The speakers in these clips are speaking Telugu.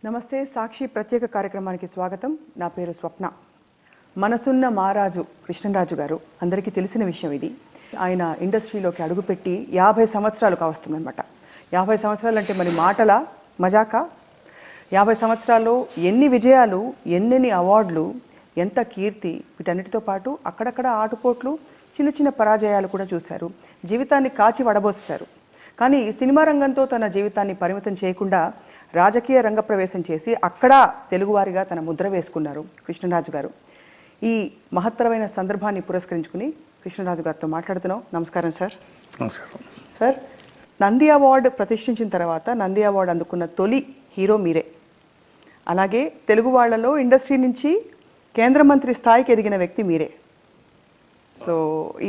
నమస్తే సాక్షి ప్రత్యేక కార్యక్రమానికి స్వాగతం. నా పేరు స్వప్న. మనసున్న మహారాజు కృష్ణరాజు గారు అందరికీ తెలిసిన విషయం ఇది. ఆయన ఇండస్ట్రీలోకి అడుగుపెట్టి 50 సంవత్సరాలు కావస్తుందన్నమాట. 50 సంవత్సరాలు అంటే మరి మాటల మజాకా? 50 సంవత్సరాల్లో ఎన్ని విజయాలు, ఎన్నెన్ని అవార్డులు, ఎంత కీర్తి, వీటన్నిటితో పాటు అక్కడక్కడ ఆటుపోట్లు, చిన్న చిన్న పరాజయాలు కూడా చూశారు. జీవితాన్ని కాచి వడబోసారు. కానీ సినిమా రంగంతో తన జీవితాన్ని పరిమితం చేయకుండా రాజకీయ రంగ ప్రవేశం చేసి అక్కడ తెలుగువారిగా తన ముద్ర వేసుకున్నారు కృష్ణరాజు గారు. ఈ మహత్తరమైన సందర్భాన్ని పురస్కరించుకుని కృష్ణరాజు గారితో మాట్లాడుతున్నాం. నమస్కారం సార్. నమస్కారం సార్. నంది అవార్డు ప్రతిష్ఠించిన తర్వాత నంది అవార్డు అందుకున్న తొలి హీరో మీరే. అలాగే తెలుగు వాళ్లలో ఇండస్ట్రీ నుంచి కేంద్ర మంత్రి స్థాయికి ఎదిగిన వ్యక్తి మీరే. సో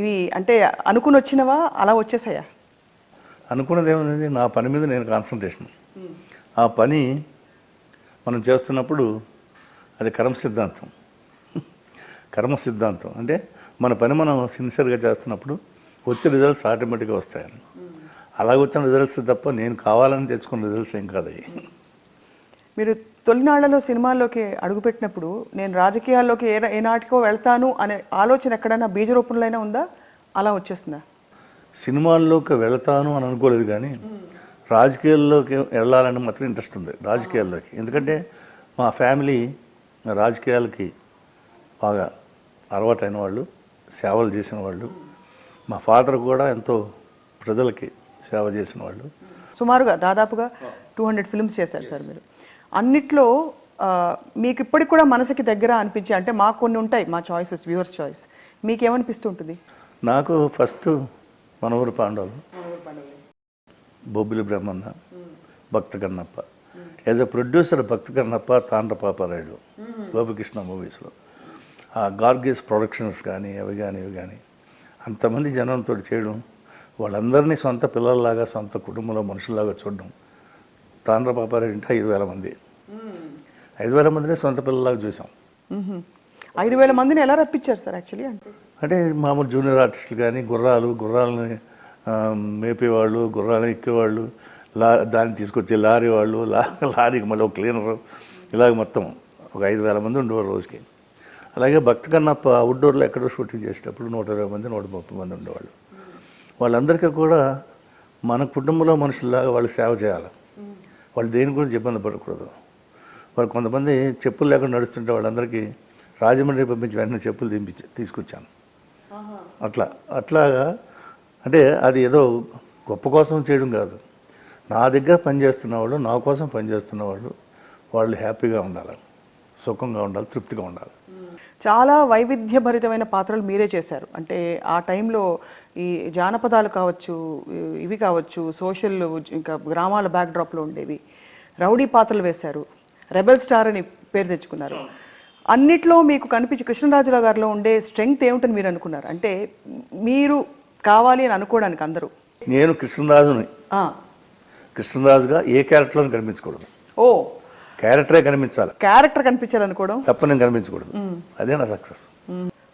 ఇవి అంటే అనుకుని వచ్చినవా, అలా వచ్చేసాయా? అనుకున్నది ఏముంది, నా పని మీద నేను కాన్సన్ట్రేషన్. ఆ పని మనం చేస్తున్నప్పుడు అది కర్మ సిద్ధాంతం అంటే మన పని మనం సిన్సియర్గా చేస్తున్నప్పుడు వచ్చే రిజల్ట్స్ ఆటోమేటిక్గా వస్తాయని. అలాగ వచ్చిన రిజల్ట్స్ తప్ప నేను కావాలని తెచ్చుకున్న రిజల్ట్స్ ఏం కాదు. మీరు తొలినాళ్లలో సినిమాల్లోకి అడుగుపెట్టినప్పుడు నేను రాజకీయాల్లోకి ఏనాటికో వెళ్తాను అనే ఆలోచన ఎక్కడైనా బీజ రూపంలో అయినా ఉందా, అలా వచ్చేస్తుందా? సినిమాల్లోకి వెళతాను అని అనుకోలేదు, కానీ రాజకీయాల్లోకి వెళ్ళాలని మాత్రం ఇంట్రెస్ట్ ఉంది రాజకీయాల్లోకి. ఎందుకంటే మా ఫ్యామిలీ రాజకీయాలకి బాగా అలవాటైన వాళ్ళు, సేవలు చేసిన వాళ్ళు. మా ఫాదర్ కూడా ఎంతో ప్రజలకి సేవ చేసిన వాళ్ళు. సుమారుగా దాదాపుగా 200 ఫిల్మ్స్ చేశారు సార్ మీరు. అన్నిట్లో మీకు ఇప్పటికి కూడా మనసుకి దగ్గర అనిపించే, అంటే మాకు కొన్ని ఉంటాయి మా చాయిసెస్, వ్యూవర్స్ చాయిస్, మీకేమనిపిస్తూ ఉంటుంది? నాకు ఫస్ట్ మనవూరు పాండవులు, బొబ్బిలి బ్రహ్మన్న, భక్త కన్నప్ప. యాజ్ ఎ ప్రొడ్యూసర్ భక్త కన్నప్ప, తాండ్రపాపారాయుడు, గోపికృష్ణ మూవీస్లో ఆ గార్గీస్ ప్రొడక్షన్స్ కానీ ఇవి కానీ అంతమంది జనంతో చేయడం, వాళ్ళందరినీ సొంత పిల్లల్లాగా, సొంత కుటుంబంలో మనుషుల్లాగా చూడడం. తాండ్రపాపారాయుడు అంటే 5,000 మంది, 5,000 మందిని సొంత పిల్లల్లాగా చూసాం. 5,000 మందిని ఎలా రప్పించారు సార్ యాక్చువల్లీ? అంటే మామూలు జూనియర్ ఆర్టిస్టులు కానీ, గుర్రాలని మేపేవాళ్ళు, గుర్రాలను ఎక్కేవాళ్ళు, దాన్ని తీసుకొచ్చే లారీ వాళ్ళు, లారీకి మళ్ళీ ఒక క్లీనరు, ఇలాగ మొత్తం ఒక 5,000 మంది ఉండేవారు రోజుకి. అలాగే భక్త కన్నప్ప అవుట్డోర్లో ఎక్కడో షూటింగ్ చేసేటప్పుడు 120 మంది 130 మంది ఉండేవాళ్ళు. వాళ్ళందరికీ కూడా మన కుటుంబంలో మనుషుల్లాగా వాళ్ళు సేవ చేయాలి. వాళ్ళు దేని గురించి ఇబ్బంది పడకూడదు. వాళ్ళు కొంతమంది చెప్పులు లేకుండా నడుస్తుంటే వాళ్ళందరికీ రాజమండ్రి పంపించి వెంటనే చెప్పులు తీసుకొచ్చాను. అట్లాగా అంటే అది ఏదో గొప్ప కోసం చేయడం కాదు. నా దగ్గర పనిచేస్తున్న వాళ్ళు, నా కోసం పనిచేస్తున్న వాళ్ళు హ్యాపీగా ఉండాలి, సుఖంగా ఉండాలి, తృప్తిగా ఉండాలి. చాలా వైవిధ్యభరితమైన పాత్రలు మీరే చేశారు. అంటే ఆ టైంలో ఈ జానపదాలు కావచ్చు, ఇవి కావచ్చు, సోషల్, ఇంకా గ్రామాల బ్యాక్డ్రాప్లో ఉండేవి, రౌడీ పాత్రలు వేశారు, రెబెల్ స్టార్ అని పేరు తెచ్చుకున్నారు. అన్నిట్లో మీకు కనిపించి కృష్ణరాజురావు గారిలో ఉండే స్ట్రెంగ్త్ ఏమిటని మీరు అనుకున్నారు? అంటే మీరు కావాలి అని అనుకోవడానికి అందరూ, నేను కృష్ణరాజుగా ఏ క్యారెక్టర్లో కనిపించకూడదు. ఓ క్యారెక్టరే కనిపించాలి. క్యారెక్టర్ కనిపించాలనుకోవడం తప్ప నేను కనిపించకూడదు. అదే నా సక్సెస్.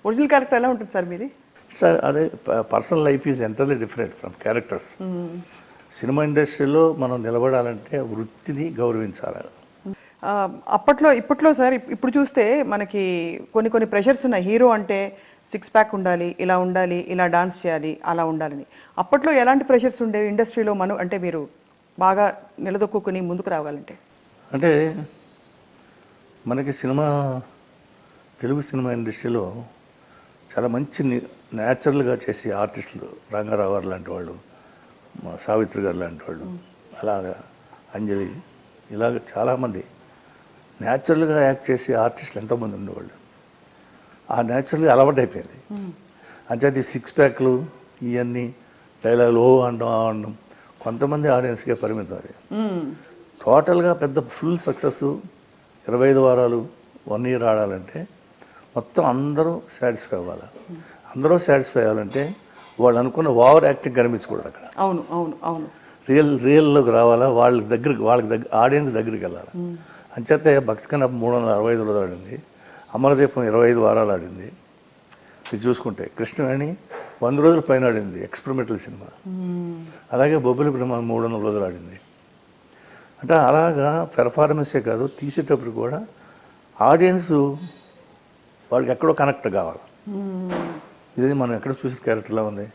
ఒరిజినల్ క్యారెక్టర్ ఎలా ఉంటుంది సార్ మీది? సార్ అదే personal life is entirely different from characters. Cinema ఇండస్ట్రీలో మనం నిలబడాలంటే వృత్తిని గౌరవించాలి. ఇప్పట్లో సార్, ఇప్పుడు చూస్తే మనకి కొన్ని ప్రెషర్స్ ఉన్నాయి. హీరో అంటే 6 ప్యాక్ ఉండాలి, ఇలా ఉండాలి, ఇలా డాన్స్ చేయాలి, అలా ఉండాలని. అప్పట్లో ఎలాంటి ప్రెషర్స్ ఉండేవి ఇండస్ట్రీలో? అంటే మీరు బాగా నిలదొక్కుని ముందుకు రావాలంటే? అంటే మనకి తెలుగు సినిమా ఇండస్ట్రీలో చాలా మంచి న్యాచురల్గా చేసే ఆర్టిస్టులు, రంగారావు గారు లాంటి వాళ్ళు, సావిత్రి గారు లాంటి వాళ్ళు, అలాగా అంజలి, ఇలాగ చాలామంది న్యాచురల్గా యాక్ట్ చేసే ఆర్టిస్టులు ఎంతోమంది ఉండేవాళ్ళు. ఆ న్యాచురల్గా అలవాటు అయిపోయింది. అంచేది 6 ప్యాక్లు ఇవన్నీ డైలాగులు అనడం కొంతమంది ఆడియన్స్కే పరిమితం. అది టోటల్గా పెద్ద ఫుల్ సక్సెస్ 25 వారాలు 1 ఇయర్ ఆడాలంటే మొత్తం అందరూ సాటిస్ఫై అవ్వాలి. అందరూ సాటిస్ఫై అవ్వాలంటే వాళ్ళు అనుకున్న ఓవర్ యాక్టింగ్ కనిపించకూడదు అక్కడ. అవును అవును అవును రియల్లోకి రావాలా, వాళ్ళకి ఆడియన్స్ దగ్గరికి వెళ్ళాలి. అంచేతే భక్తి కన్నా 365 రోజులు ఆడింది, అమరదీపం 25 వారాలు ఆడింది. ఇది చూసుకుంటే కృష్ణవేణి 100 రోజుల పైన ఆడింది, ఎక్స్పెరిమెంటల్ సినిమా. అలాగే బొబ్బిలి బ్రహ్మ 300 రోజులు ఆడింది. అంటే అలాగా పెర్ఫార్మెన్సే కాదు, తీసేటప్పుడు కూడా ఆడియన్స్ వాళ్ళకి ఎక్కడో కనెక్ట్ కావాలి. ఇది మనం ఎక్కడ చూసిన క్యారెక్టర్లా ఉంది,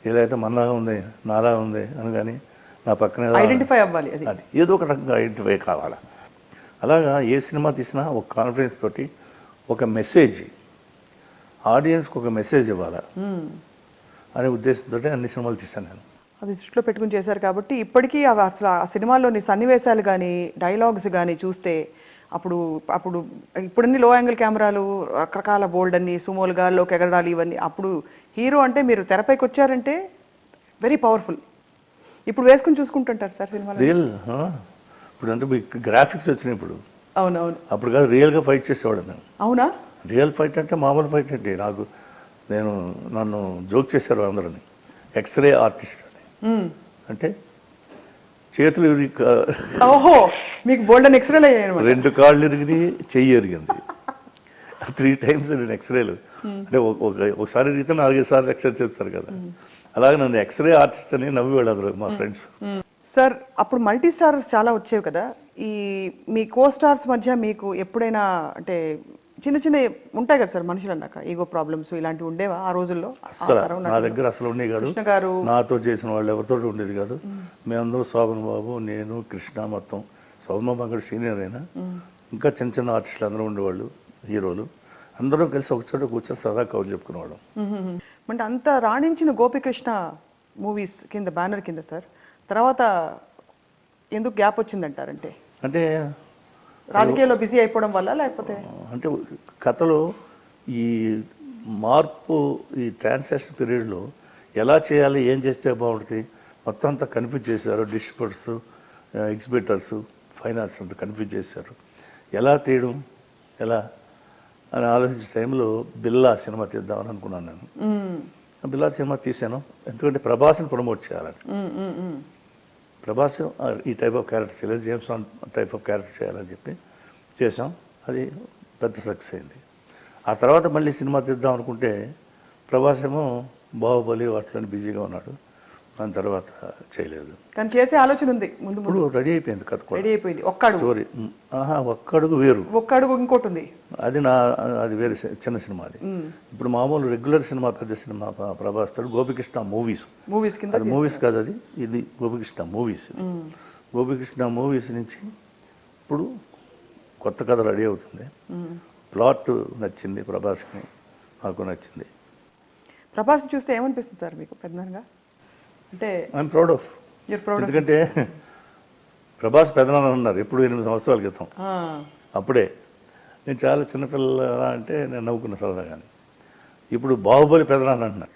ఏదైతే మనలాగా ఉంది, నాలా ఉంది అని కానీ నా పక్కనే ఐడెంటిఫై అవ్వాలి, అది ఏదో ఒక రకంగా ఐడెంటిఫై కావాలి. అలాగా ఏ సినిమా తీసినా ఒక కాన్ఫిడెన్స్ తోటి ఒక మెసేజ్, ఆడియన్స్కి ఒక మెసేజ్ ఇవ్వాలా అనే ఉద్దేశంతో అన్ని సినిమాలు తీశాను నేను. అది దృష్టిలో పెట్టుకుని చేశారు కాబట్టి ఇప్పటికీ అవి అసలు ఆ సినిమాల్లోని సన్నివేశాలు కానీ డైలాగ్స్ కానీ చూస్తే అప్పుడు అప్పుడు ఇప్పుడన్నీ లో యాంగిల్ కెమెరాలు, రకరకాల బోల్డ్ అన్ని సుమోలు గాల్లోకి ఎగరడాలు, ఇవన్నీ అప్పుడు హీరో అంటే మీరు తెరపైకి వచ్చారంటే వెరీ పవర్ఫుల్. ఇప్పుడు వేసుకుని చూసుకుంటుంటారు సార్ సినిమాలో. రియల్ ఇప్పుడు అంటే మీకు గ్రాఫిక్స్ వచ్చినాయి ఇప్పుడు. అవునవును. అప్పుడు కాదు, రియల్గా ఫైట్ చేసేవాడు నేను. అవునా? రియల్ ఫైట్ అంటే మామూలు ఫైట్ అంటే నన్ను జోక్ చేశారు అందరూ, ఎక్స్రే ఆర్టిస్ట్ అని. అంటే చేతులు ఓహో, మీకు బోల్డెన్ ఎక్స్రేలు అయ్యాయి. 2 కాళ్ళు ఇరిగింది, చెయ్యి ఎరిగింది. 3 times నేను ఎక్స్రేలు. అంటే ఒకసారి ఇరిగితే 4-5 సార్లు ఎక్స్రే చెప్తారు కదా, అలాగే నన్ను ఎక్స్రే ఆర్టిస్ట్ అని నవ్వేవాడు అందరూ మా ఫ్రెండ్స్. సార్ అప్పుడు మల్టీ స్టారర్స్ చాలా వచ్చేవి కదా, ఈ మీ కో స్టార్స్ మధ్య మీకు ఎప్పుడైనా అంటే చిన్న చిన్న ఉంటాయి కదా సార్ మనుషులు అన్నాక, ఈగో ప్రాబ్లమ్స్ ఇలాంటివి ఉండేవా ఆ రోజుల్లో? అసలు నా దగ్గర అసలు ఉండే కాదు, నాతో చేసిన వాళ్ళు ఎవరితో ఉండేది కాదు. మేమందరూ శోభన్ బాబు, నేను, కృష్ణ, మొత్తం శోభన్ బాబు అక్కడ సీనియర్ అయినా ఇంకా చిన్న చిన్న ఆర్టిస్టులు అందరూ ఉండేవాళ్ళు, హీరోలు అందరూ కలిసి ఒకచోట కూర్చొని సరదా కౌలు చెప్పుకునేవాళ్ళం. అంటే అంత రాణించిన గోపికృష్ణ మూవీస్ కింద బ్యానర్ కింద సార్ తర్వాత ఎందుకు గ్యాప్ వచ్చిందంటారంటే? అంటే రాజకీయాల్లో బిజీ అయిపోవడం వల్ల, లేకపోతే అంటే కథలో ఈ మార్పు, ఈ ట్రాన్సాక్షన్ పీరియడ్లో ఎలా చేయాలి, ఏం చేస్తే బాగుంటుంది మొత్తం అంతా కన్ఫ్యూజ్ చేశారు. డిస్ట్రిబ్యూటర్స్, ఎగ్జిబిటర్స్, ఫైనాన్స్ అంతా కన్ఫ్యూజ్ చేశారు. ఎలా తీయడం ఎలా అని ఆలోచించే టైంలో బిల్లా సినిమా తీద్దామని అనుకున్నాను నేను. బిల్లా సినిమా తీశాను, ఎందుకంటే ప్రభాస్ని ప్రమోట్ చేయాలని. ప్రభాస్ ఈ టైప్ ఆఫ్ క్యారెక్టర్ చేయలేదు, James bond type of character చేయాలని చెప్పి చేసాం. అది పెద్ద సక్సెస్ అయింది. ఆ తర్వాత మళ్ళీ సినిమా తీద్దాం అనుకుంటే ప్రభాస్ ఏమో బాహుబలి వాటిలో బిజీగా ఉన్నాడు, దాని తర్వాత చేయలేదు. కానీ చేసే ఆలోచన ఉంది ముందు. ఇప్పుడు రెడీ అయిపోయింది కథ, రెడీ అయిపోయింది. ఒక్కడు స్టోరీ, ఒక్కడుగు వేరు, ఒక్కడుగు ఇంకోటి ఉంది. అది వేరే చిన్న సినిమా. అది ఇప్పుడు మామూలు రెగ్యులర్ సినిమా, పెద్ద సినిమా ప్రభాస్ తోడు గోపికృష్ణ మూవీస్ కింద. అది మూవీస్ కాదు, ఇది గోపికృష్ణ మూవీస్. గోపికృష్ణ మూవీస్ నుంచి ఇప్పుడు కొత్త కథ రెడీ అవుతుంది. ప్లాట్ నచ్చింది ప్రభాస్కి, నాకు నచ్చింది. ప్రభాస్ చూస్తే ఏమనిపిస్తుంది సార్ మీకు పెద్దగా? అంటే ఐఎమ్ ప్రౌడ్ ఆఫ్. ఎందుకంటే ప్రభాస్ పెదనాన్న అన్నారు ఇప్పుడు 8 సంవత్సరాల క్రితం. అప్పుడే నేను చాలా చిన్నపిల్ల అంటే నేను నవ్వుకున్న సరదా, కానీ ఇప్పుడు బాహుబలి పెదనాన్న అంటున్నారు.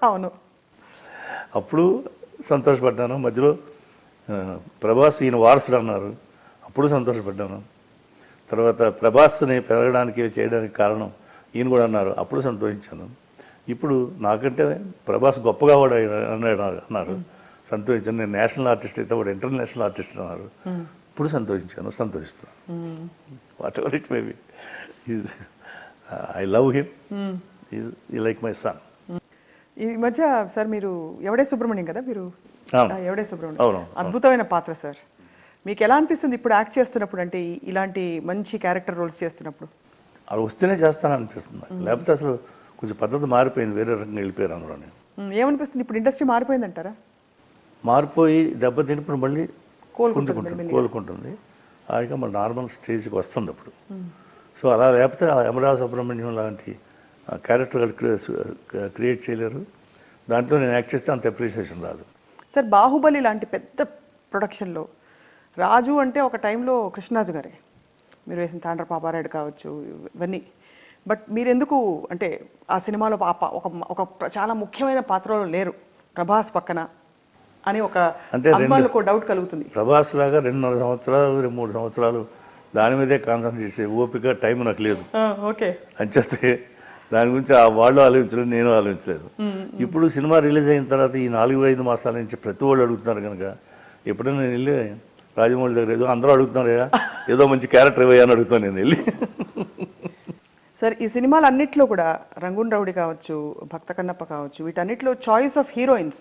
అవును, అప్పుడు సంతోషపడ్డాను. మధ్యలో ప్రభాస్ ఈయన వారసుడు అన్నారు, అప్పుడు సంతోషపడ్డాను. తర్వాత ప్రభాస్ని పెరగడానికి చేయడానికి కారణం ఈయన కూడా అన్నారు, అప్పుడు సంతోషించాను. ఇప్పుడు నాకంటే ప్రభాస్ గొప్పగా వాడు అన్నారు, సంతోషించాను. నేను నేషనల్ ఆర్టిస్ట్ అయితే వాడు ఇంటర్నేషనల్ ఆర్టిస్ట్ అన్నారు, ఇప్పుడు సంతోషిస్తున్నాను. What ever it may be, I love him, ఈ లైక్ మై సన్. ఈ మధ్య సార్ మీరు ఎవడే సుబ్రహ్మణ్యం కదా, మీరు ఎవడే సుబ్రహ్మణ్యం, అవును, అద్భుతమైన పాత్ర సార్. మీకు ఎలా అనిపిస్తుంది ఇప్పుడు యాక్ట్ చేస్తున్నప్పుడు, అంటే ఇలాంటి మంచి క్యారెక్టర్ రోల్స్ చేస్తున్నప్పుడు? అలా వస్తేనే చేస్తాననిపిస్తుంది, లేకపోతే అసలు కొంచెం పద్ధతి మారిపోయింది, వేరే రకంగా వెళ్ళిపోయారు అందులో. ఏమనిపిస్తుంది ఇప్పుడు ఇండస్ట్రీ మారిపోయిందంటారా? మారిపోయి దెబ్బతింటుప్పుడు మళ్ళీ కోలుకుంటుంది, హాయిగా మన నార్మల్ స్టేజ్కి వస్తుంది అప్పుడు. సో అలా లేకపోతే యమరాజ సుబ్రహ్మణ్యం లాంటి క్యారెక్టర్ క్రియేట్ చేయలేరు. దాంట్లో నేను యాక్ట్ చేస్తే అంత అప్రిషియేషన్ రాదు. సార్ బాహుబలి లాంటి పెద్ద ప్రొడక్షన్లో రాజు అంటే ఒక టైంలో కృష్ణరాజు గారే, మీరు వేసిన తాండ్ర పాపారాయుడు కావచ్చు ఇవన్నీ. బట్ మీరెందుకు అంటే ఆ సినిమాలో ఒక చాలా ముఖ్యమైన పాత్రలో లేరు ప్రభాస్ పక్కన అని ఒక అభిమానులకు డౌట్ కలుగుతుంది. ప్రభాస్ లాగా 2.5 సంవత్సరాలు 3 సంవత్సరాలు దాని మీదే కాన్సన్ట్రేట్ చేసే ఓపిక టైం నాకు లేదు. ఓకే, అంచేతే దాని గురించి వాళ్ళు ఆలోచించలేదు, నేను ఆలోచించలేదు. ఇప్పుడు సినిమా రిలీజ్ అయిన తర్వాత ఈ 4-5 మాసాల నుంచి ప్రతి వాళ్ళు అడుగుతున్నారు కనుక ఎప్పుడైనా నేను వెళ్ళి రాజమౌళి దగ్గర ఏదో అందరూ అడుగుతున్నారు కదా, ఏదో మంచి క్యారెక్టర్ ఇవ్వయా అని అడుగుతాను నేను వెళ్ళి. సార్ ఈ సినిమాలు అన్నిట్లో కూడా రంగూన్ రౌడీ కావచ్చు, భక్త కన్నప్ప కావచ్చు, వీటన్నిటిలో చాయిస్ ఆఫ్ హీరోయిన్స్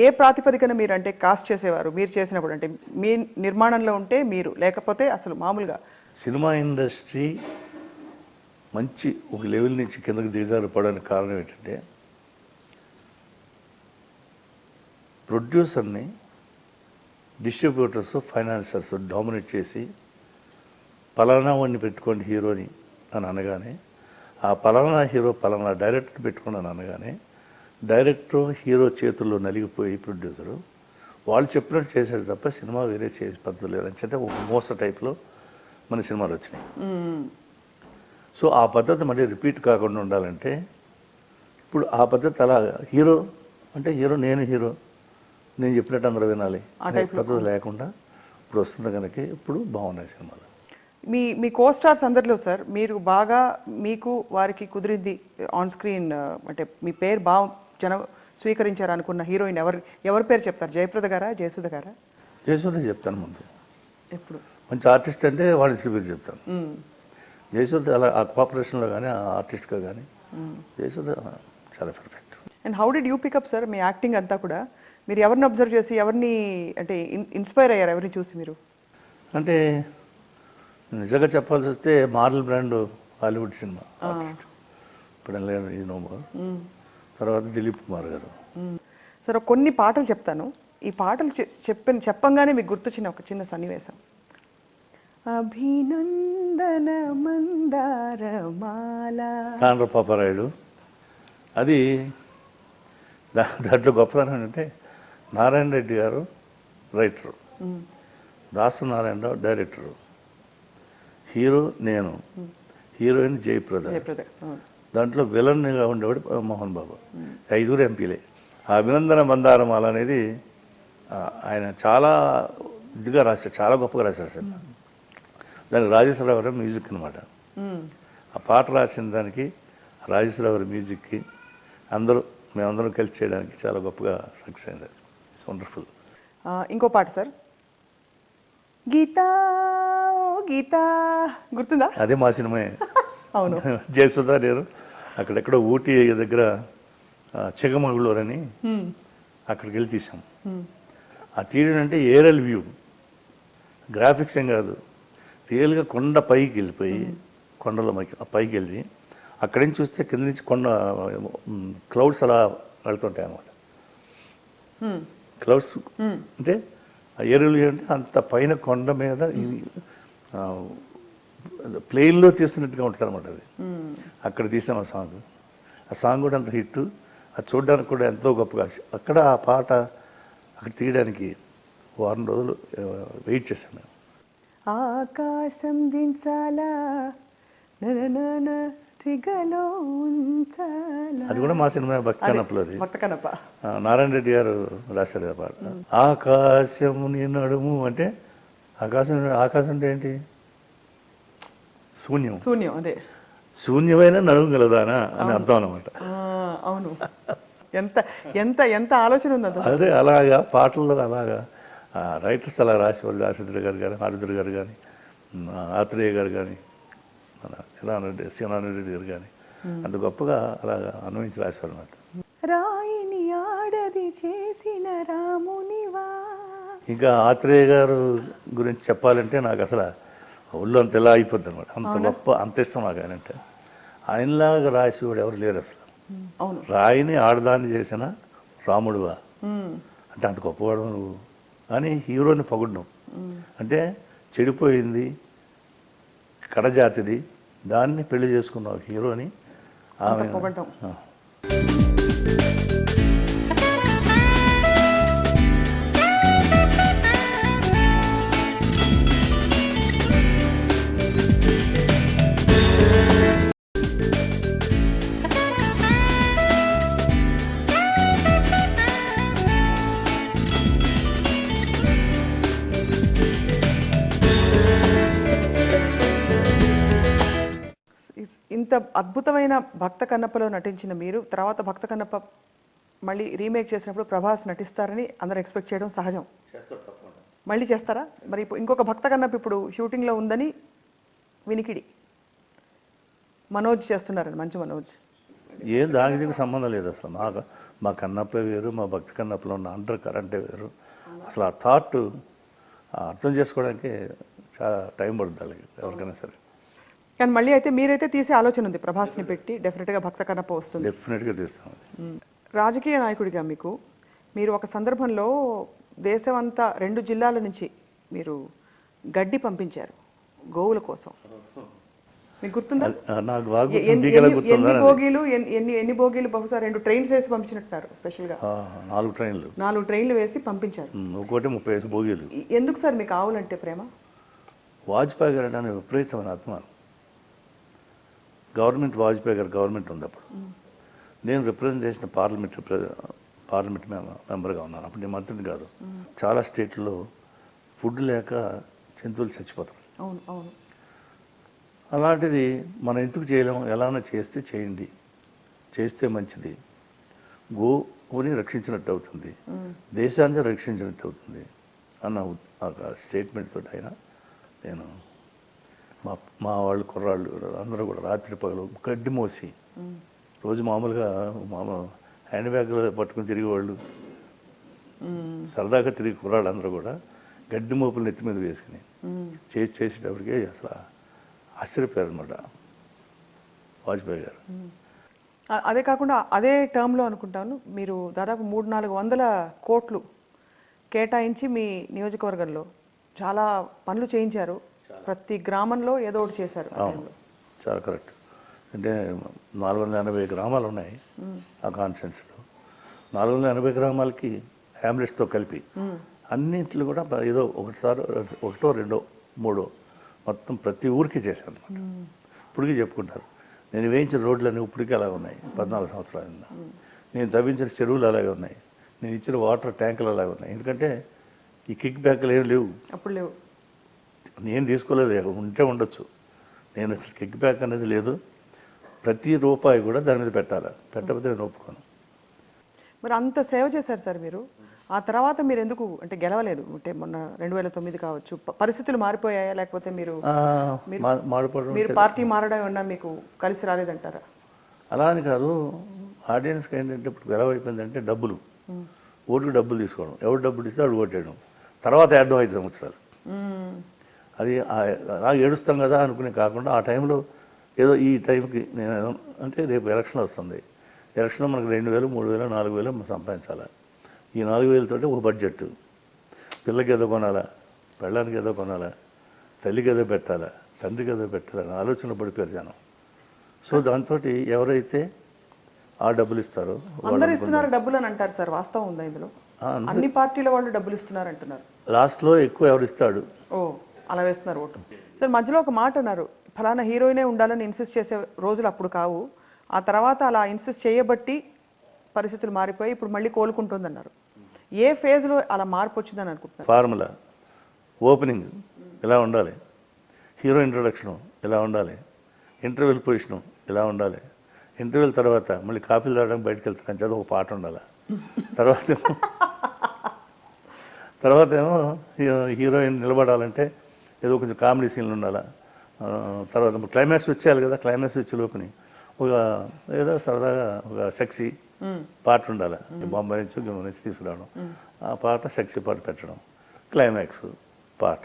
ఏ ప్రాతిపదికన మీరు అంటే కాస్ట్ చేసేవారు మీరు చేసినప్పుడు? అంటే మీ నిర్మాణంలో ఉంటే మీరు, లేకపోతే అసలు మామూలుగా? సినిమా ఇండస్ట్రీ మంచి ఒక లెవెల్ నుంచి కిందకి దిగజారిపోవడానికి కారణం ఏంటంటే ప్రొడ్యూసర్ని డిస్ట్రిబ్యూటర్స్, ఫైనాన్సర్స్ డామినేట్ చేసి పలానా వాడిని పెట్టుకోండి హీరోని అని అనగానే, ఆ పలానా హీరో పలానా డైరెక్టర్ పెట్టుకోండి అని అనగానే డైరెక్టర్ హీరో చేతుల్లో నలిగిపోయి ప్రొడ్యూసరు వాళ్ళు చెప్పినట్టు చేశాడు తప్ప సినిమా వేరే చేసే పద్ధతి లేదని చెప్పి ఒక మోస టైప్లో మన సినిమాలు వచ్చినాయి. సో ఆ పద్ధతి మళ్ళీ రిపీట్ కాకుండా ఉండాలంటే ఇప్పుడు ఆ పద్ధతి అలా హీరో అంటే హీరో, నేను హీరో, నేను చెప్పినట్టు అందరూ వినాలి అనే పద్ధతి లేకుండా ఇప్పుడు వస్తుంది కనుక ఇప్పుడు బాగున్నాయి సినిమాలు. మీ కోస్టార్స్ అందరిలో సార్ మీరు బాగా మీకు వారికి కుదిరింది ఆన్ స్క్రీన్ అంటే మీ పేరు బాగా జనం స్వీకరించారు అనుకున్న హీరోయిన్ ఎవరి పేరు చెప్తారు? జయప్రద గారా, జయసుధ గారా? జయసుధ చెప్తాను ముందు. ఎప్పుడు మంచి ఆర్టిస్ట్ అంటే వాడి పేరు చెప్తాను. జయసుధ అలా ఆ కోఆపరేషన్లో కానీ ఆ ఆర్టిస్ట్గా కానీ జయసుధ చాలా perfect. And how did you pick up sir me acting అంతా కూడా? మీరు ఎవరిని అబ్జర్వ్ చేసి ఎవరిని అంటే ఇన్స్పైర్ అయ్యారు ఎవరిని చూసి మీరు? అంటే నిజంగా చెప్పాల్సి వస్తే Marvel brand Hollywood cinema artist ఇప్పుడు ఈ నోమోర్, తర్వాత దిలీప్ కుమార్ గారు. సరే కొన్ని పాటలు చెప్తాను. ఈ పాటలు చెప్పంగానే మీకు గుర్తొచ్చిన ఒక చిన్న సన్నివేశం. అభినందన మందారమాల కాండ్ర పాపారాయుడు. అది దాంట్లో గొప్పతనం ఏంటంటే నారాయణ రెడ్డి గారు రైటరు, దాసనారాయణరావు డైరెక్టరు, హీరో నేను, హీరోయిన్ జయప్రద, దాంట్లో విలన్గా ఉండేవాడు మోహన్ బాబు. 5 ఎంపీలే. ఆ అభినందన మందారమాల అనేది ఆయన చాలా ఇదిగా రాశాడు, చాలా గొప్పగా రాశాడు సార్. దానికి రాజేశ్వరరావు గారు మ్యూజిక్ అనమాట. ఆ పాట రాసిన దానికి రాజేశ్వరరావు గారి మ్యూజిక్కి మేమందరం కలిసి చేయడానికి చాలా గొప్పగా సక్సెస్ అయింది. It's wonderful. ఇంకో పాట సార్, గీతా ఓ గీతా, గుర్తుందా? అదే మా సినిమా. అవును. జయసుధ నేను అక్కడెక్కడో ఊటీ దగ్గర చిగమగళూరు అని అక్కడికి వెళ్ళి తీసాం. ఆ తీయడం అంటే ఏరల్ వ్యూ, గ్రాఫిక్స్ ఏం కాదు, రియల్గా కొండ పైకి వెళ్ళిపోయి కొండలో పైకి వెళ్ళి అక్కడి నుంచి చూస్తే కింద నుంచి కొండ క్లౌడ్స్ అలా వెళ్తుంటాయి అన్నమాట. క్లౌడ్స్ అంటే ఏరల్ వ్యూ అంటే అంత పైన కొండ మీద ప్లెయిన్లో తీస్తున్నట్టుగా ఉంటుంది అనమాట. అది అక్కడ తీసాం ఆ సాంగ్. ఆ సాంగ్ కూడా అంత హిట్, అది చూడడానికి కూడా ఎంతో గొప్పగా. అక్కడ ఆ పాట అక్కడ తీయడానికి 1 వారం రోజులు వెయిట్ చేశాం మేము. ఆకాశం దించాలా అది కూడా మా సినిమా భక్తి కన్నప్పలో. అది భక్త కన్నప్ప నారాయణ రెడ్డి గారు రాశారు ఆ పాట. ఆకాశం నీ నడుము అంటే ఆకాశం అంటే ఏంటి? శూన్యం. శూన్యం, అదే శూన్యమైన నడుము గలదానా అని అర్థం అన్నమాట. అవును. ఎంత ఎంత ఎంత ఆలోచన ఉంది అదే అలాగా పాటల్లో అలాగా రైటర్స్ అలా రాసేవాళ్ళు. రాజేంద్ర గారు కానీ, ఆరుద్ర గారు కానీ, ఆత్రేయ గారు కానీ, మన శివనారాయణ గారు కానీ అంత గొప్పగా అలాగా అన్వయించి రాసేవాళ్ళు అన్నమాట. రాయిని ఆడది చేసిన రామునివా. ఇంకా ఆత్రేయ గారు గురించి చెప్పాలంటే నాకు అసలు ఒళ్ళు అంత ఎలా అయిపోద్ది అనమాట. అంత గొప్ప, అంత ఇష్టం నాకు ఆయన అంటే. ఆయనలాగా రాసేవాడు ఎవరు లేరు అసలు. రాయిని ఆడదాన్ని చేసిన రాముడువా అంటే అంత గొప్పవాడు నువ్వు అని హీరోని పొగడ్డం. అంటే చెడిపోయింది, కడజాతిది, దాన్ని పెళ్లి చేసుకున్నావు హీరోని ఆమె. ఇంత అద్భుతమైన భక్త కన్నప్పలో నటించిన మీరు తర్వాత భక్త కన్నప్ప మళ్ళీ రీమేక్ చేసినప్పుడు ప్రభాస్ నటిస్తారని అందరూ ఎక్స్పెక్ట్ చేయడం సహజం. మళ్ళీ చేస్తారా? మరి ఇంకొక భక్త కన్నప్ప ఇప్పుడు షూటింగ్లో ఉందని వినికిడి. మనోజ్ చేస్తున్నారని, మంచి మనోజ్. ఏం దానికి దీనికి సంబంధం లేదు అసలు. మా కన్నప్పే వేరు, మా భక్తి కన్నప్పలో ఉన్న అండర్ కరెంటే వేరు. అసలు ఆ థాట్ అర్థం చేసుకోవడానికి చాలా టైం పడుతుంది వాళ్ళకి ఎవరికైనా సరే. కానీ మళ్ళీ అయితే మీరైతే తీసే ఆలోచన ఉంది ప్రభాస్ని పెట్టి, డెఫినెట్గా భక్త కన్నప్ప వస్తుంది. డెఫినెట్గా తీస్తాం అది. రాజకీయ నాయకుడిగా మీరు ఒక సందర్భంలో దేశం అంతా 2 జిల్లాల నుంచి మీరు గడ్డి పంపించారు గోవుల కోసం. మీకు గుర్తుందా? నాకు బాగా ఎన్ని బోగీలు బహుశా 2 ట్రైన్స్ వేసి పంపించినట్టున్నారు స్పెషల్గా. 4 ట్రైన్లు 4 ట్రైన్లు వేసి పంపించారు. ఒకటి 35 బోగీలు. ఎందుకు సార్ మీకు ఆవులంటే ప్రేమ? వాజ్పేయి గారు అంటే విపరీతమైన అభిమానం. వాజ్పేయి గారు గవర్నమెంట్ ఉంది అప్పుడు. నేను రిప్రజెంట్ చేసిన పార్లమెంట్ మెంబర్గా ఉన్నాను. అప్పుడు నేను మంత్రిని కాదు. చాలా స్టేట్లో ఫుడ్ లేక జంతువులు చచ్చిపోతారు. అవును అవును. అలాంటిది మనం ఎందుకు చేయలేము? ఎలానో చేస్తే చేయండి, చేస్తే మంచిది, గోవుని రక్షించినట్టు అవుతుంది, దేశాన్ని రక్షించినట్టు అవుతుంది అన్న ఒక స్టేట్మెంట్ తోటి అయినా నేను మా వాళ్ళు కుర్రాళ్ళు అందరూ కూడా రాత్రి పగలు గడ్డి మోసి, రోజు మామూలుగా హ్యాండ్ బ్యాగ్లో పట్టుకుని తిరిగేవాళ్ళు, సరదాగా తిరిగి కుర్రాళ్ళు అందరూ కూడా గడ్డి మోపులు నెత్తి మీద వేసుకుని చేసేటప్పటికే అసలు ఆశ్చర్యపోయారు అనమాట వాజ్పేయి గారు. అదే కాకుండా అదే టర్మ్లో అనుకుంటాను మీరు దాదాపు 300-400 కోట్లు కేటాయించి మీ నియోజకవర్గంలో చాలా పనులు చేయించారు. ప్రతి గ్రామంలో ఏదో ఒకటి చేశారు. చాలా కరెక్ట్. అంటే 480 గ్రామాలు ఉన్నాయి ఆ కాన్స్టిట్యున్సీలో. 480 గ్రామాలకి హ్యామ్లెట్స్తో కలిపి అన్నింటిలో కూడా ఏదో ఒకటో రెండో మూడో మొత్తం ప్రతి ఊరికి చేశాను అనమాట. ఇప్పటికీ చెప్పుకుంటారు నేను వేయించిన రోడ్లన్నీ ఇప్పటికీ అలాగే ఉన్నాయి. 14 సంవత్సరాల నేను తవ్వించిన చెరువులు అలాగే ఉన్నాయి. నేను ఇచ్చిన వాటర్ ట్యాంకులు అలాగే ఉన్నాయి. ఎందుకంటే ఈ కిక్ బ్యాక్లు ఏం లేవు, అప్పుడు లేవు. నేను తీసుకోలేదు, ఉంటే ఉండొచ్చు. నేను కిక్ బ్యాక్ అనేది లేదు. ప్రతి రూపాయి కూడా దాని మీద పెట్టకపోతే నేను ఒప్పుకోను. మరి అంత సేవ చేశారు సార్ మీరు. ఆ తర్వాత మీరు ఎందుకు అంటే గెలవలేదు? అంటే మొన్న 2009 కావచ్చు, పరిస్థితులు మారిపోయాయా? లేకపోతే మీరు పార్టీ మారడం ఏమన్నా మీకు కలిసి రాలేదంటారా? అలా అని కాదు. ఆడియన్స్కి ఏంటంటే ఇప్పుడు గెలవైపోయిందంటే డబ్బులు, ఓటుకు డబ్బులు తీసుకోవడం, ఎవరు డబ్బులు ఇస్తే వాడు ఓటేయడం, తర్వాత ఏడడం 5 సంవత్సరాలు. అది అలా ఏడుస్తాం కదా అనుకునే కాకుండా ఆ టైంలో ఏదో ఈ టైంకి నేను అంటే రేపు ఎలక్షన్ వస్తుంది, ఎలక్షన్లో మనకు 2000, 3000, 4000 సంపాదించాలి. ఈ 4000 తోటి ఒక బడ్జెట్, పిల్లకి ఏదో కొనాలా, పెళ్ళానికి ఏదో కొనాలా, తల్లికి ఏదో పెట్టాలా, తండ్రికి ఏదో పెట్టాలని ఆలోచన పడిపోయారు జనం. సో దాంతో ఎవరైతే ఆ డబ్బులు ఇస్తారో అందరూ ఇస్తున్నారు డబ్బులు అని అంటారు సార్. వాస్తవం ఉందా ఇందులో? అన్ని పార్టీల వాళ్ళు డబ్బులు ఇస్తున్నారు అంటున్నారు. లాస్ట్లో ఎక్కువ ఎవరు ఇస్తాడు అలా వేస్తున్నారు ఓటు. సార్ మధ్యలో ఒక మాట అన్నారు, ఫలానా హీరోయినే ఉండాలని ఇన్సిస్ట్ చేసే రోజులు అప్పుడు కావు, ఆ తర్వాత అలా ఇన్సిస్ట్ చేయబట్టి పరిస్థితులు మారిపోయి ఇప్పుడు మళ్ళీ కోలుకుంటుందన్నారు. ఏ ఫేజ్లో అలా మార్పు వచ్చిందని అనుకుంటున్నారు? ఫార్ములా ఓపెనింగ్ ఇలా ఉండాలి, హీరో ఇంట్రొడక్షను ఇలా ఉండాలి, ఇంటర్వెల్ పొజిషను ఇలా ఉండాలి, ఇంటర్వెల్ తర్వాత మళ్ళీ కాఫీలు తాగడానికి బయటకు వెళ్తాను చదువు ఒక పాట ఉండాలి, తర్వాత ఏమో హీరోయిన్ నిలబడాలంటే ఏదో కొంచెం కామెడీ సీన్లు ఉండాలా, తర్వాత క్లైమాక్స్ వచ్చేయాలి కదా, క్లైమాక్స్ వచ్చే లోపుని ఒక ఏదో సరదాగా ఒక సెక్సీ పాట ఉండాలి, బొంబాయి నుంచి తీసుకురావడం, ఆ పాట సెక్సీ పాట పెట్టడం, క్లైమాక్స్ పాట.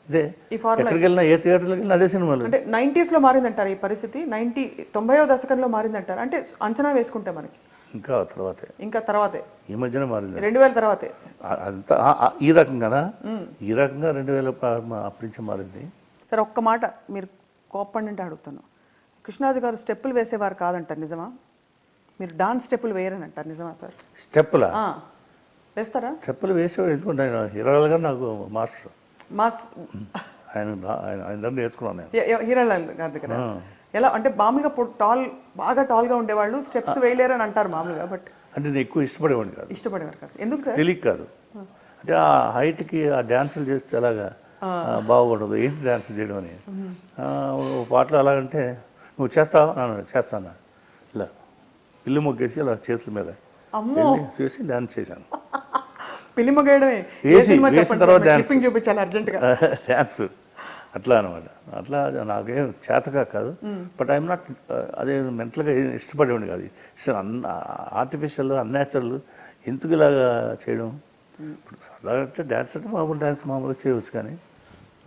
ఇదే ఎక్కడికి వెళ్ళినా ఏ థియేటర్కి వెళ్ళినా అదే సినిమాలు. అంటే 90s లో మారిందంటారు ఈ పరిస్థితి, 90వ దశకంలో మారిందంటారు. అంటే అంచనా వేసుకుంటే మనకి ఇంకా తర్వాతే ఈ మధ్యన మారింది, 2000 తర్వాతే అంతా ఈ రకంగానా, ఈ రకంగా 2000 అప్పటి నుంచి మారింది. సరే ఒక్క మాట మీరు కోప్పండి అడుగుతాను, కృష్ణరాజు గారు స్టెప్పులు వేసేవారు కాదంటారు, నిజమా? మీరు డాన్స్ స్టెప్పులు వేయరని అంటారు, నిజమా సార్? స్టెప్పులా వేస్తారా? స్టెప్పులు వేసేవాడు ఎందుకంటే ఆయన హీరోల గారు నాకు మాస్టర్, ఆయన దగ్గర నేర్చుకున్నాను నేను హీరోల గారి దగ్గర. ఎలా అంటే మామూలుగా బాగా టాల్గా ఉండేవాళ్ళు స్టెప్స్ వేయలేరు అని అంటారు మామూలుగా, బట్ అంటే నేను ఎక్కువ ఇష్టపడేవాడిని కాదు. ఎందుకు సార్? తెలియక కాదు, అంటే ఆ హైట్కి ఆ డ్యాన్సులు చేస్తే అలాగా బాగుండదు, ఏంటి డ్యాన్సులు చేయడం అని. పాటలు అలాగంటే నువ్వు చేస్తావా? చేస్తానా, ఇలా పిల్లి మొగ్గేసి ఇలా చేతుల మీద చూసి డ్యాన్స్ చేశాను. పిల్లి మొగ్గేయడమే వేసిన తర్వాత చూపించాలి అర్జెంటుగా డ్యాన్స్. అట్లా అనమాట. అట్లా నాకేం చేతగా కాదు. బట్ ఐఎమ్ నాట్ అదే మెంటల్గా ఇష్టపడేవాడిని కాదు. ఇష్టం ఆర్టిఫిషియల్ అన్యాచురల్ ఎందుకు ఇలాగా చేయడం. ఇప్పుడు సరదాగా అంటే డ్యాన్స్ అంటే మామూలు డ్యాన్స్ మామూలుగా చేయవచ్చు, కానీ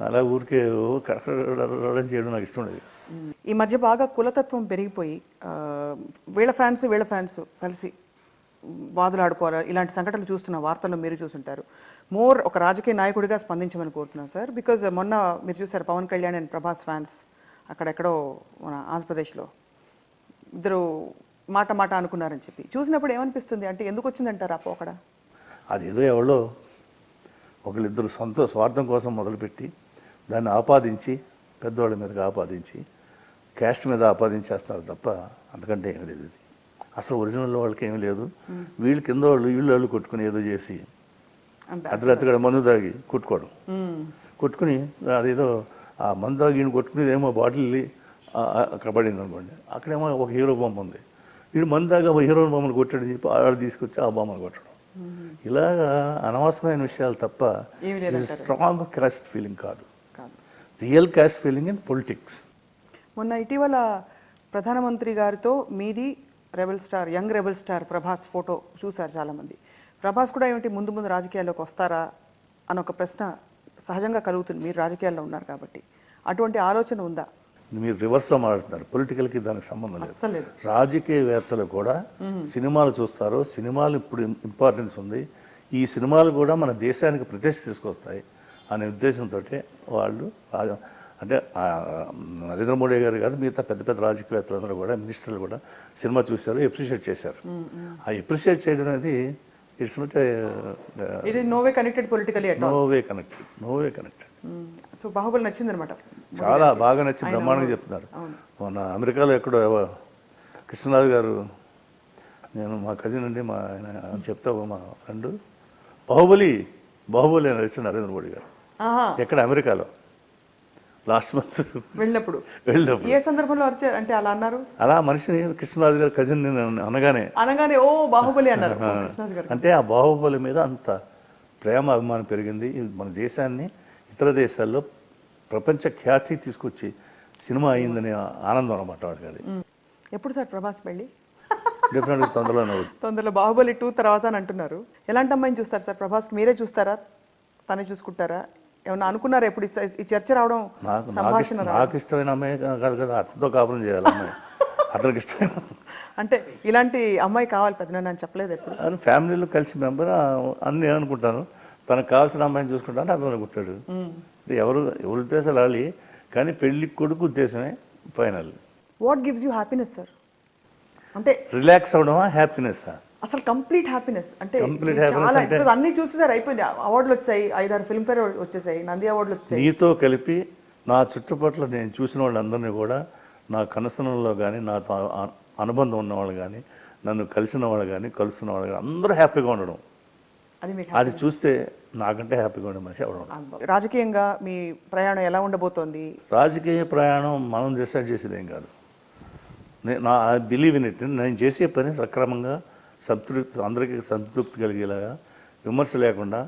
అలా ఊరికే కరెక్ట్ చేయడం నాకు ఇష్టం లేదు. ఈ మధ్య బాగా కులతత్వం పెరిగిపోయి వీళ్ళ ఫ్యాన్స్ కలిసి వాదులాడుకోవాలి, ఇలాంటి సంఘటనలు చూస్తున్న వార్తల్లో మీరు చూసుంటారు. మోర్ ఒక రాజకీయ నాయకుడిగా స్పందించమని కోరుతున్నాను సార్. బికాజ్ మొన్న మీరు చూసారు పవన్ కళ్యాణ్ అండ్ ప్రభాస్ ఫ్యాన్స్ అక్కడెక్కడో మన ఆంధ్రప్రదేశ్లో ఇద్దరు మాట అనుకున్నారని చెప్పి చూసినప్పుడు ఏమనిపిస్తుంది? అంటే ఎందుకు వచ్చిందంటారు ఆ పోకడ? అదేదో ఎవరో ఒకళ్ళిద్దరు సొంత స్వార్థం కోసం మొదలుపెట్టి దాన్ని ఆపాదించి పెద్దవాళ్ళ మీదకి ఆపాదించి క్యాస్ట్ మీద ఆపాదించేస్తారు తప్ప అంతకంటే ఏమీ లేదు. ఇది అసలు ఒరిజినల్ వాళ్ళకి ఏమీ లేదు. వీళ్ళు కింద వాళ్ళు కొట్టుకుని ఏదో చేసి అర్ధరాత్రిగా మందు తాగి కొట్టుకుని అదేదో ఆ మందు తాగి కొట్టుకునేది ఏమో బాటిల్ అక్కడ పడింది అనుకోండి, అక్కడేమో ఒక హీరో బొమ్మ ఉంది. వీడు మందు తాగి ఒక హీరో బొమ్మను కొట్టాడని చెప్పి ఆడ తీసుకొచ్చి ఆ బొమ్మను కొట్టడం, ఇలాగా అనవసరమైన విషయాలు తప్ప స్ట్రాంగ్ క్యాస్ట్ ఫీలింగ్ కాదు. Real caste feeling in politics. మొన్న ఇటీవల ప్రధానమంత్రి గారితో మీది young rebel star Prabhas photo చూశారు చాలామంది. ప్రభాస్ కూడా ఏమిటి ముందు రాజకీయాల్లోకి వస్తారా అని ఒక ప్రశ్న సహజంగా కలుగుతుంది, మీరు రాజకీయాల్లో ఉన్నారు కాబట్టి. అటువంటి ఆలోచన ఉందా? మీరు రివర్స్లో మాట్లాడుతున్నారు. పొలిటికల్కి దానికి సంబంధం లేదు. రాజకీయవేత్తలు కూడా సినిమాలు చూస్తారు. సినిమాలు ఇప్పుడు ఇంపార్టెన్స్ ఉంది. ఈ సినిమాలు కూడా మన దేశానికి ప్రతిష్ట తీసుకొస్తాయి అనే ఉద్దేశంతో వాళ్ళు అంటే నరేంద్ర మోడీ గారు కాదు, మిగతా పెద్ద రాజకీయవేత్తలందరూ కూడా మినిస్టర్లు కూడా సినిమా చూశారు, ఎప్రిషియేట్ చేశారు. ఆ ఎప్రిషియేట్ చేయడం అనేది it's not no way connected politically. No way connected. So Baahubali నచ్చిందనమాట. చాలా బాగా నచ్చి బ్రహ్మాండంగా చెప్తున్నారు. మొన్న అమెరికాలో ఎక్కడో కృష్ణరాజు గారు, నేను మా కజిన్ అండి, మా ఆయన చెప్తా, మా ఫ్రెండ్ బాహుబలి అని వచ్చి నరేంద్ర మోడీ గారు ఎక్కడ అమెరికాలో లాస్ట్ మంత్ వెళ్ళినప్పుడు ఏ సందర్భంలో వచ్చారు అంటే అలా అన్నారు? అలా మనిషిని కృష్ణరాజు గారు కజిన్ అనగానే ఓ బాహుబలి అన్నారు. అంటే ఆ బాహుబలి మీద అంత ప్రేమ అభిమానం పెరిగింది. మన దేశాన్ని ఇతర దేశాల్లో ప్రపంచ ఖ్యాతి తీసుకొచ్చి సినిమా అయిందనే ఆనందం అన్నమాట వాడికి. అది ఎప్పుడు సార్ ప్రభాస్ పెళ్ళి? డెఫినెట్గా తొందరలో బాహుబలి 2 తర్వాత అని అంటున్నారు. ఎలాంటి అమ్మాయిని చూస్తారు సార్ ప్రభాస్? మీరే చూస్తారా, తనే చూసుకుంటారా? ఏమన్నా అనుకున్నారా ఎప్పుడు ఈ చర్చ రావడం? నాకు ఇష్టమైన అమ్మాయి కాదు కదా, అతనితో కాపురం చేయాలి అమ్మాయి, అతనికి ఇష్టమైన అంటే ఇలాంటి అమ్మాయి కావాలి పెద్దనాన్న అని చెప్పలేదు ఎప్పుడు? అని ఫ్యామిలీలో కలిసి మెంబర్ అన్నీ అనుకుంటాను. తనకు కావాల్సిన అమ్మాయిని చూసుకుంటాను అతను అనుకుంటాడు. ఎవరు ఉద్దేశాలు రాలి, కానీ పెళ్లి కొడుకు ఉద్దేశమే final. What gives you happiness sir? అంటే రిలాక్స్ అవడమా, హ్యాపీనెస్? అసలు కంప్లీట్ హ్యాపీనెస్ అంటే అంటే అన్ని చూసేసారు, అయిపోయింది. అవార్డులు వచ్చాయి, 5-6 ఫిల్మ్ఫేర్ వచ్చేసాయి, నంది అవార్డులు వచ్చాయి. నీతో కలిపి నా చుట్టుపక్కల నేను చూసిన వాళ్ళందరినీ కూడా, నా కనసనంలో కానీ, నాతో అనుబంధం ఉన్నవాళ్ళు కానీ, నన్ను కలిసిన వాళ్ళు కానీ, కలుస్తున్న వాళ్ళు కానీ అందరూ హ్యాపీగా ఉండడం, అది చూస్తే నాకంటే హ్యాపీగా ఉండే మనిషి ఎవరు. రాజకీయంగా మీ ప్రయాణం ఎలా ఉండబోతోంది? రాజకీయ ప్రయాణం మనం డిసైడ్ చేసేదేం కాదు. I believe in it. నేను చేసే పని సక్రమంగా అందరికీ సంతృప్తి కలిగేలాగా, విమర్శ లేకుండా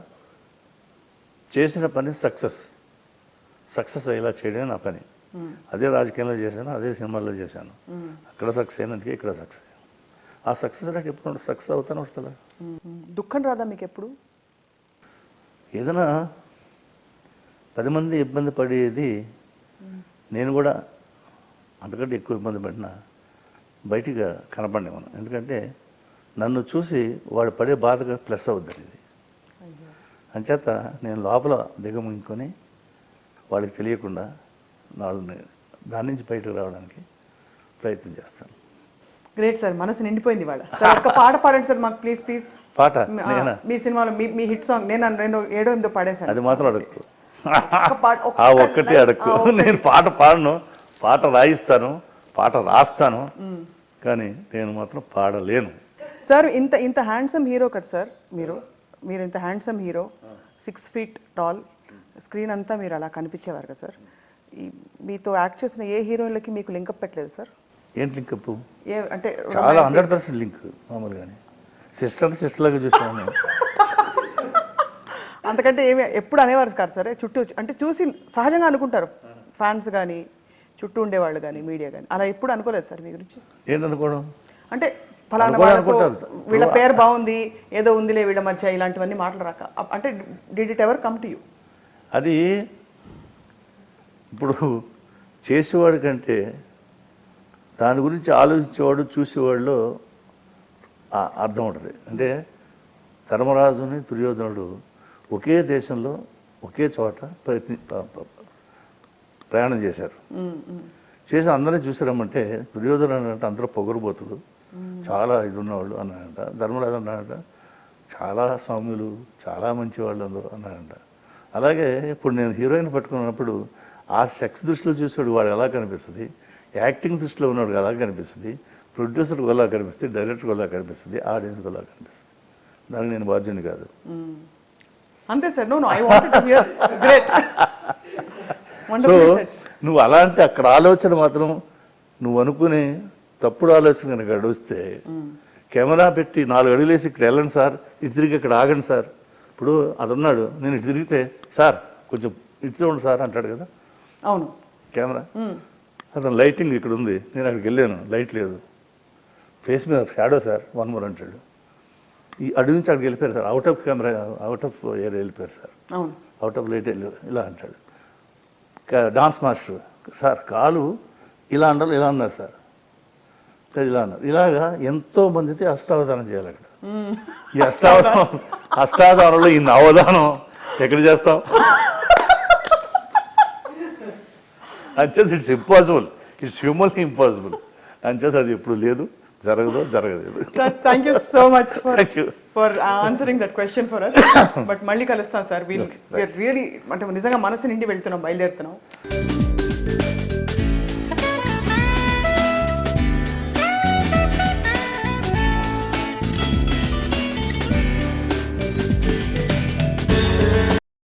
చేసిన పని సక్సెస్ అయ్యేలా చేయడమే నా పని. అదే రాజకీయంలో చేశాను, అదే సినిమాల్లో చేశాను. అక్కడ సక్సెస్ అయినందుకే ఇక్కడ సక్సెస్. ఆ సక్సెస్ నాకు ఎప్పుడు సక్సెస్ అవుతాను వస్తుందా? దుఃఖం రాదా మీకు ఎప్పుడు? ఏదైనా 10 మంది ఇబ్బంది పడేది నేను కూడా అంతకంటే ఎక్కువ ఇబ్బంది పడినా బయటిగా కనపడేవాను. ఎందుకంటే నన్ను చూసి వాడు పడే బాధగా ప్లస్ అవుద్దని ఇది. అంచేత నేను లోపల దిగముంచుకొని వాళ్ళకి తెలియకుండా వాళ్ళని దాని నుంచి బయటకు రావడానికి ప్రయత్నం చేస్తాను. గ్రేట్ సార్, మనసు నిండిపోయింది వాళ్ళ. ఒక పాట పాడండి సార్ మాకు ప్లీజ్. పాట మీ సినిమాలో మీ హిట్ సాంగ్ నేను 7-8 పాడేశాను. అది మాత్రం అడక్కు, ఆ ఒక్కటి అడక్కు. నేను పాట పాడను, పాట రాయిస్తాను, పాట రాస్తాను, కానీ నేను మాత్రం పాడలేను. సార్ ఇంత హ్యాండ్సమ్ హీరో కదా సార్ మీరు ఇంత handsome hero, 6 feet tall, screen అంతా మీరు అలా కనిపించేవారు కదా సార్. మీతో యాక్ట్ చేసిన ఏ హీరోయిన్లకి మీకు లింకప్ పెట్టలేదు సార్? ఏంటి లింకప్? అంటే చాలా 100% లింక్. మామూలుగానే సిస్టర్లాగా చూసాను. అంతకంటే ఏమి ఎప్పుడు అనేవారు కాదు సరే చుట్టూ అంటే చూసి సహజంగా అనుకుంటారు ఫ్యాన్స్ కానీ చుట్టూ ఉండేవాళ్ళు కానీ మీడియా కానీ అలా ఎప్పుడు అనుకోలేదు సార్ మీ గురించి ఏంటనుకోవడం అంటే ఫలానా అనుకోవడం వాళ్ళతో అనుకుంటారు. వీళ్ళ పేరు బాగుంది ఏదో ఉందిలే వీళ్ళ మధ్య ఇలాంటివన్నీ మాట్లాడరాక అంటే did it ever come to you? అది ఇప్పుడు చేసేవాడి కంటే దాని గురించి ఆలోచించేవాడు చూసేవాళ్ళు అర్థం ఉంటుంది. అంటే ధర్మరాజుని దుర్యోధనుడు ఒకే దేశంలో ఒకే చోట ప్రయాణం చేశారు. చేసి అందరినీ చూసారమ్మంటే దుర్యోధనుడు అంటే అందరూ పొగరుబోతుడు, చాలా ఇది ఉన్నవాళ్ళు అన్నాడంట. ధర్మరాజు అన్నాడంట చాలా సౌమ్యులు, చాలా మంచి వాళ్ళు అందరూ అన్నాడంట. అలాగే ఇప్పుడు నేను హీరోయిన్ పట్టుకున్నప్పుడు ఆ సెక్స్ దృష్టిలో చూసాడు వాడు ఎలా కనిపిస్తుంది, యాక్టింగ్ దృష్టిలో ఉన్నాడు ఎలా కనిపిస్తుంది, ప్రొడ్యూసర్కి ఎలా కనిపిస్తుంది, డైరెక్టర్కి ఎలా కనిపిస్తుంది, ఆడియన్స్కి ఎలా కనిపిస్తుంది. దానికి నేను బాధ్యుని కాదు. అంతే sir. No I wanted to hear. Great. So నువ్వు అలాంటి అక్కడ ఆలోచన మాత్రం నువ్వు అనుకునే తప్పుడు ఆలోచన కనుక అడిగిస్తే కెమెరా పెట్టి 4 అడుగులేసి ఇక్కడ వెళ్ళండి సార్, ఇటు తిరిగి ఇక్కడ ఆగండి సార్. ఇప్పుడు అదున్నాడు, నేను ఇటు తిరిగితే సార్ కొంచెం ఇటు చూడండి సార్ అంటాడు కదా. అవును. కెమెరా అతను లైటింగ్ ఇక్కడ ఉంది, నేను అక్కడికి వెళ్ళాను లైట్ లేదు, ఫేస్ మీద షాడో సార్ 1 more అంటాడు. ఈ అడుగు నుంచి అక్కడికి వెళ్ళిపోయారు sir, out of camera out of area వెళ్ళిపోయారు సార్, అవుట్ ఆఫ్ లైట్ ఇలా అంటాడు. డాన్స్ మాస్టర్ సార్ కాలు ఇలా అంటారు, ఇలా అన్నారు సార్, ఇలా అన్నారు. ఇలాగా ఎంతో మందితో అష్టావధానం చేయాలి అక్కడ. ఈ అష్టావధానంలో ఈ నవధానం ఎక్కడ చేస్తాం? అంచేత it's impossible, it's humanly impossible. అంచేత అది ఎప్పుడు లేదు, జరగలేదు. Thank you so much for answering that question for us. But మళ్ళీ కలుస్తాం సార్. రియలీ అంటే నిజంగా మనసు నిండి వెళ్తున్నాం, బయలుదేరుతున్నాం.